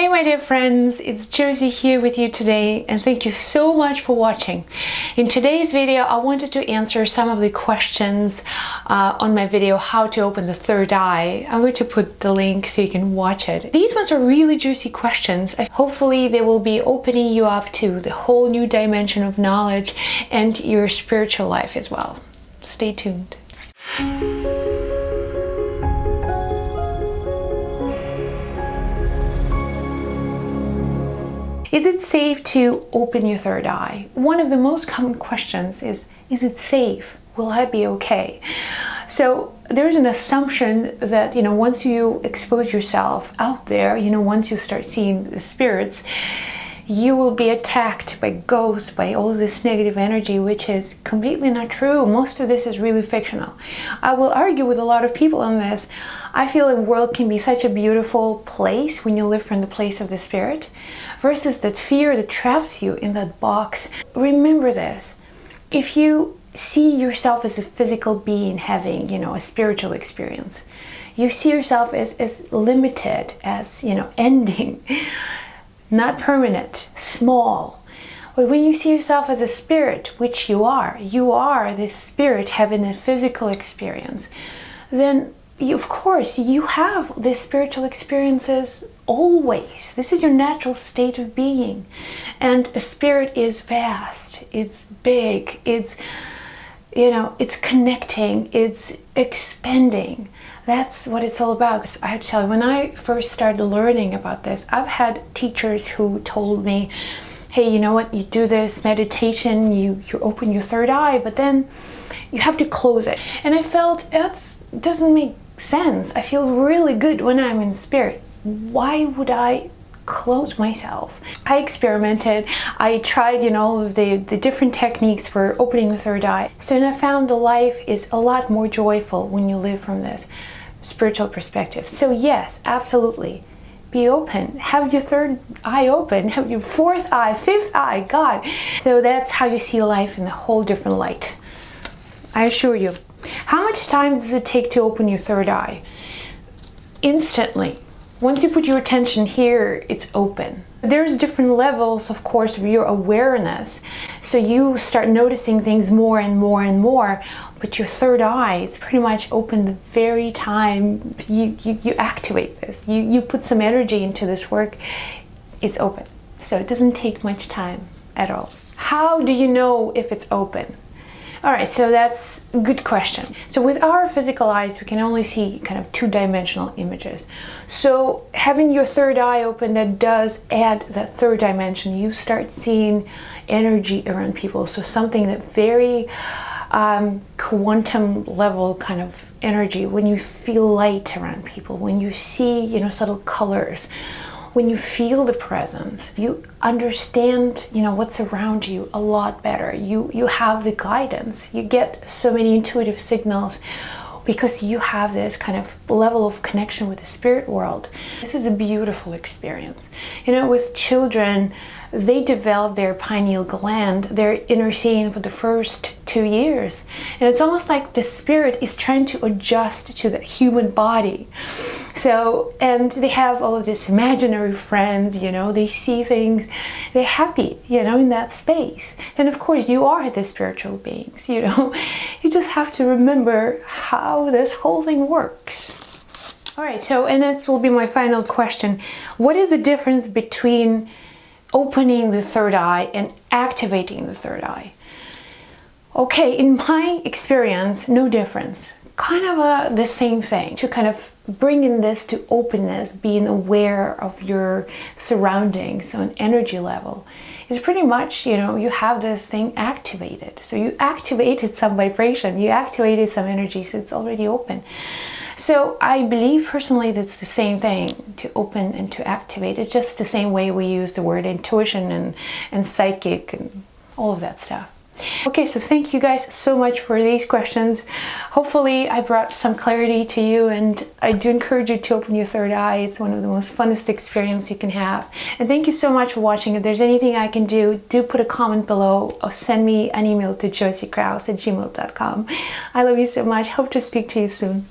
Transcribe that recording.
Hey my dear friends, it's Josie here with you today, and thank you so much for watching. In today's video I wanted to answer some of the questions on my video how to open the third eye. I'm going to put the link so you can watch it. These ones are really juicy questions. Hopefully they will be opening you up to the whole new dimension of knowledge and your spiritual life as well. Stay tuned. Is it safe to open your third eye? One of the most common questions is it safe? Will I be okay? So there's an assumption that, once you expose yourself out there, once you start seeing the spirits, you will be attacked by ghosts, by all this negative energy, which is completely not true. Most of this is really fictional. I will argue with a lot of people on this. I feel the world can be such a beautiful place when you live from the place of the spirit versus that fear that traps you in that box. Remember this. If you see yourself as a physical being having, a spiritual experience, you see yourself as limited, as, ending, not permanent, small. But when you see yourself as a spirit, which you are this spirit having a physical experience, then of course you have these spiritual experiences always. This is your natural state of being. And a spirit is vast, it's big, it's connecting, it's expanding. That's what it's all about. I have to tell you, when I first started learning about this, I've had teachers who told me, hey, you know what, you do this meditation, you open your third eye, but then you have to close it. And I felt that doesn't make sense. I feel really good when I'm in spirit. Why would I close myself? I experimented. I tried, all of the different techniques for opening the third eye. So then I found the life is a lot more joyful when you live from this spiritual perspective. So yes, absolutely. Be open. Have your third eye open. Have your fourth eye, fifth eye, God. So that's how you see life in a whole different light. I assure you. How much time does it take to open your third eye? Instantly. Once you put your attention here, it's open. There's different levels, of course, of your awareness. So you start noticing things more and more and more, but your third eye is pretty much open the very time you activate this. You put some energy into this work, it's open. So it doesn't take much time at all. How do you know if it's open? All right, so that's a good question. So with our physical eyes, we can only see kind of two-dimensional images. So having your third eye open, that does add that third dimension. You start seeing energy around people. So something that very quantum level kind of energy, when you feel light around people, when you see, subtle colors, when you feel the presence, you understand, what's around you a lot better. You have the guidance. You get so many intuitive signals because you have this kind of level of connection with the spirit world. This is a beautiful experience. With children, they develop their pineal gland, their inner seeing for the first 2 years. And it's almost like the spirit is trying to adjust to the human body. So, and they have all of these imaginary friends, they see things, they're happy, in that space. And of course, you are the spiritual beings, you just have to remember how this whole thing works. All right, so, and that will be my final question. What is the difference between opening the third eye and activating the third eye? Okay, in my experience, no difference. Kind of the same thing. To kind of bring in this to openness, being aware of your surroundings on energy level, is pretty much, you have this thing activated. So you activated some vibration, you activated some energy, so it's already open. So I believe personally that's the same thing, to open and to activate. It's just the same way we use the word intuition and psychic and all of that stuff. Okay, so thank you guys so much for these questions. Hopefully I brought some clarity to you, and I do encourage you to open your third eye. It's one of the most funnest experiences you can have. And thank you so much for watching. If there's anything I can do put a comment below or send me an email to josiekraus@gmail.com. I love you so much. Hope to speak to you soon.